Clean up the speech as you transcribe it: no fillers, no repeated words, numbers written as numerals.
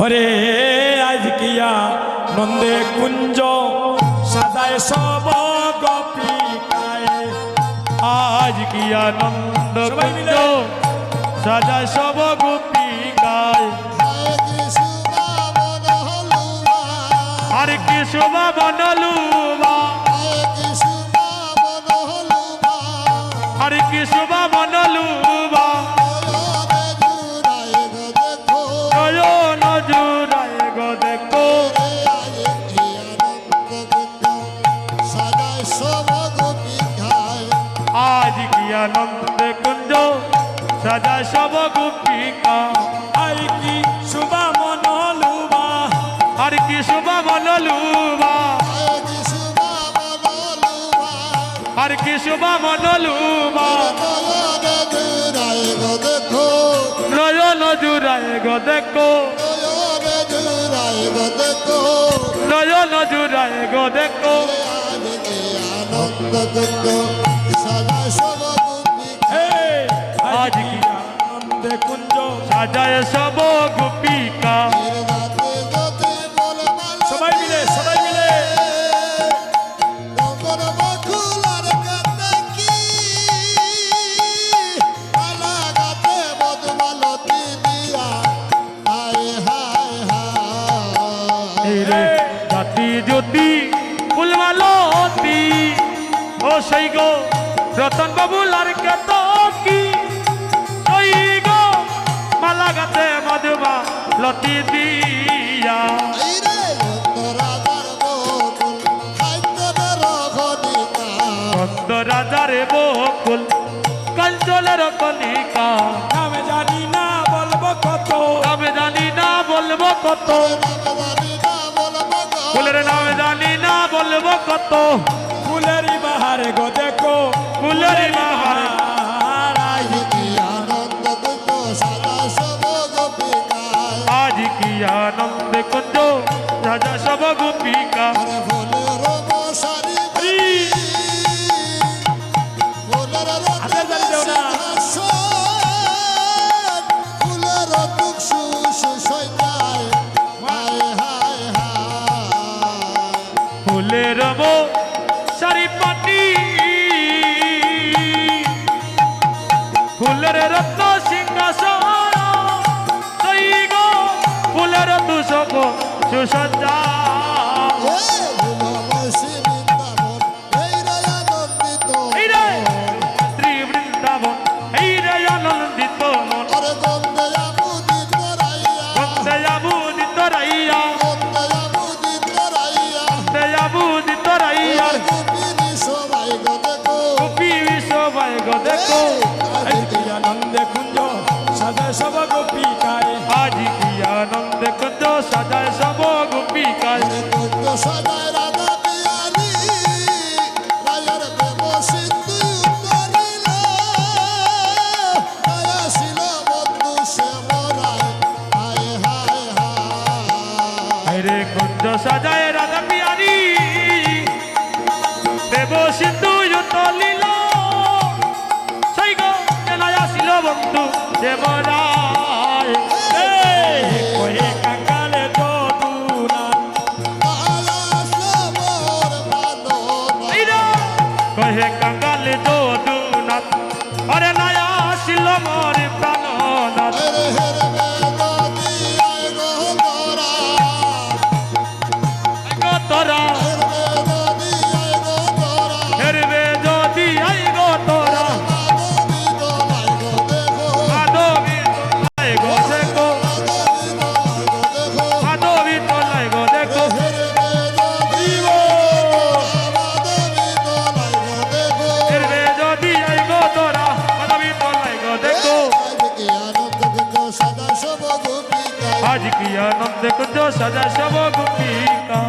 ওরে আজ কিয়া নন্দে কুঞ্জ সাজায় সব গোপিকায়, আজ কিয়া নন্দ কুঞ্জ সাজায় সব গোপিকায়। আর কি শোভা বনলুবা, আর কি শোভা বনলুবা, নয়ন জুড়ায় গো দেখো। আজ কি আনন্দ কুঞ্জ সাজায় সব গোপিকা, আই কি শুভা মনলুবা, আর কি শোভা বনলুবা, আর কি শোভা বনলুবা, নয়ন জুড়ায় গো দেখো, নয়ন জুড়ায় গো দেখো। আজ কিয়া নন্দে কুঞ্জ সাজায় সব গোপিকা, সবাই মিলে সবাই মিলে জাতি জ্যোতি ফুলমালতি ও সেই গো রতন বাবুলার কত কি, ওই গো মালা গাছে মধুমা লতি দিয়া। বন্ধ রাজার বকুল কাঞ্চলের কলিকা, আমি জানি না বলবো কত, আমি জানি না বলবো কত, ফুলের নাম জানি না বলবো কত, ফুলেরই বাহারে গো দেখো, ফুলের বাহার। আজ আজ কি আনন্দ কুঞ্জ রাজা সব গোপিকা, হাতের তালি দেও না। ফুলের সারি পাটি, ফুলের রত্ন সিংহাসন, সেই গো ফুলের তুষক সুসজ্জা। এই রে শ্রী বৃন্দাবন, এই রে আনন্দিত মন, বন্দে আবুদিত রাইয়া, বন্দে আবুদিত রাইয়ার, গোপী সবাই গো দেখো। আজ কি আনন্দে কুঞ্জ সাজায় সব গোপিকায়, আজ কি আনন্দ কুঞ্জ সাজায় সব গোপিকায়। রে কুঞ্জ সাজায় রাধা পিয়ারি, দেব সিন্ধু তলিল, সেই গো মেলায় আসিল বন্ধু দেবরায়। কয়ে কাঙ্গালে যদুনাথ, এই রে কহে কাঙ্গাল যদুনাথ, আরে নয়া আসিল মোর প্রাণনাথ। গো তোরা হেরবে যদি আই গো তোরা, মাধবী তোলাই গো দেখো, মাধবী তোলাই গো দেখো। হেরবে যদি আই গো তোরা, মাধবী তোলাই গো দেখো। আজ কি আনন্দ কুঞ্জ সাজা সব গোপিকা।